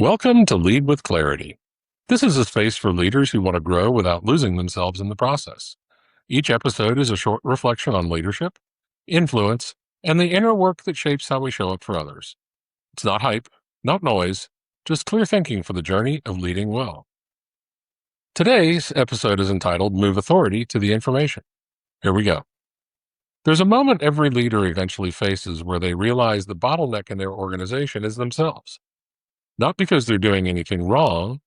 Welcome to Lead with Clarity. This is a space for leaders who want to grow without losing themselves in the process. Each episode is a short reflection on leadership, influence, and the inner work that shapes how we show up for others. It's not hype, not noise, just clear thinking for the journey of leading well. Today's episode is entitled Move Authority to the Information. Here we go. There's a moment every leader eventually faces where they realize the bottleneck in their organization is themselves. Not because they're doing anything wrong,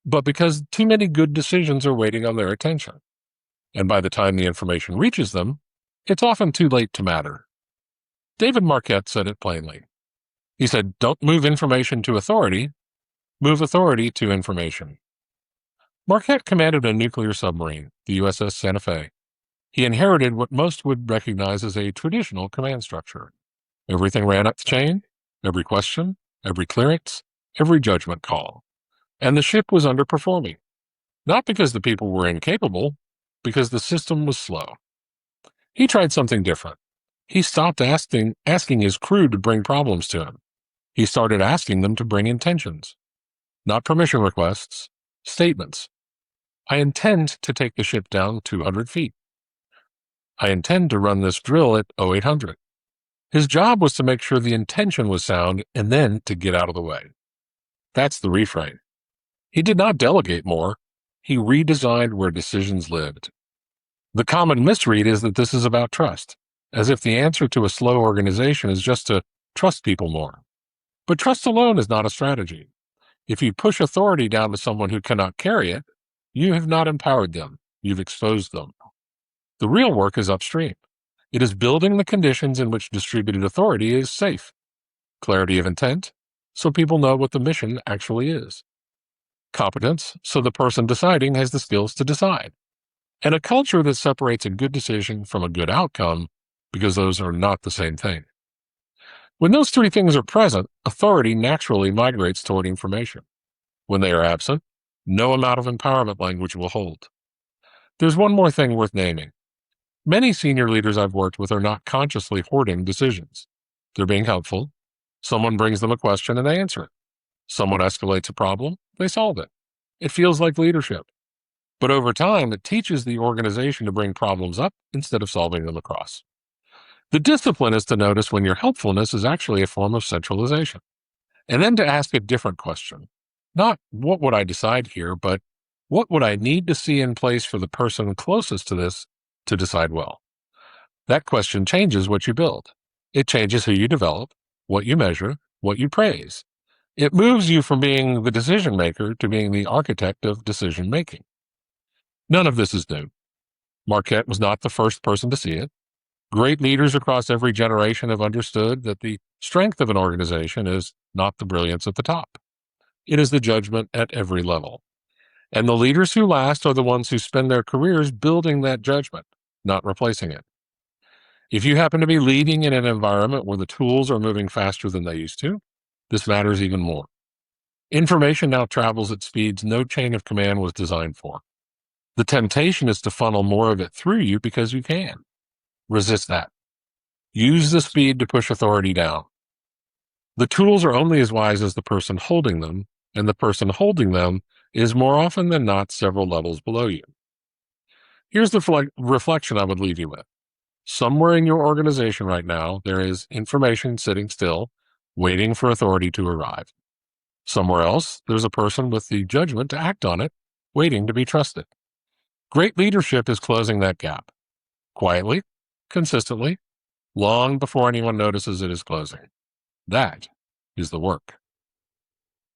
but because too many good decisions are waiting on their attention. And by the time the information reaches them, it's often too late to matter. David Marquet said it plainly. He said, "Don't move information to authority, move authority to information." Marquet commanded a nuclear submarine, the USS Santa Fe. He inherited what most would recognize as a traditional command structure. Everything ran up the chain, every question, every clearance, every judgment call. And the ship was underperforming. Not because the people were incapable, because the system was slow. He tried something different. He stopped asking his crew to bring problems to him. He started asking them to bring intentions. Not permission requests, statements. I intend to take the ship down 200 feet. I intend to run this drill at 0800. His job was to make sure the intention was sound and then to get out of the way. That's the refrain. He did not delegate more. He redesigned where decisions lived. The common misread is that this is about trust, as if the answer to a slow organization is just to trust people more. But trust alone is not a strategy. If you push authority down to someone who cannot carry it, you have not empowered them. You've exposed them. The real work is upstream. It is building the conditions in which distributed authority is safe. Clarity of intent, so people know what the mission actually is. Competence, so the person deciding has the skills to decide. And a culture that separates a good decision from a good outcome, because those are not the same thing. When those three things are present, authority naturally migrates toward information. When they are absent, no amount of empowerment language will hold. There's one more thing worth naming. Many senior leaders I've worked with are not consciously hoarding decisions. They're being helpful. Someone brings them a question and they answer it. Someone escalates a problem, they solve it. It feels like leadership. But over time, it teaches the organization to bring problems up instead of solving them across. The discipline is to notice when your helpfulness is actually a form of centralization. And then to ask a different question. Not what would I decide here, but what would I need to see in place for the person closest to this to decide well? That question changes what you build. It changes who you develop, what you measure, what you praise. It moves you from being the decision maker to being the architect of decision making. None of this is new. Marquet was not the first person to see it. Great leaders across every generation have understood that the strength of an organization is not the brilliance at the top. It is the judgment at every level. And the leaders who last are the ones who spend their careers building that judgment, not replacing it. If you happen to be leading in an environment where the tools are moving faster than they used to, this matters even more. Information now travels at speeds no chain of command was designed for. The temptation is to funnel more of it through you because you can. Resist that. Use the speed to push authority down. The tools are only as wise as the person holding them, and the person holding them is more often than not several levels below you. Here's the reflection I would leave you with. Somewhere in your organization right now, there is information sitting still, waiting for authority to arrive. Somewhere else, there's a person with the judgment to act on it, waiting to be trusted. Great leadership is closing that gap. Quietly, consistently, long before anyone notices it is closing. That is the work.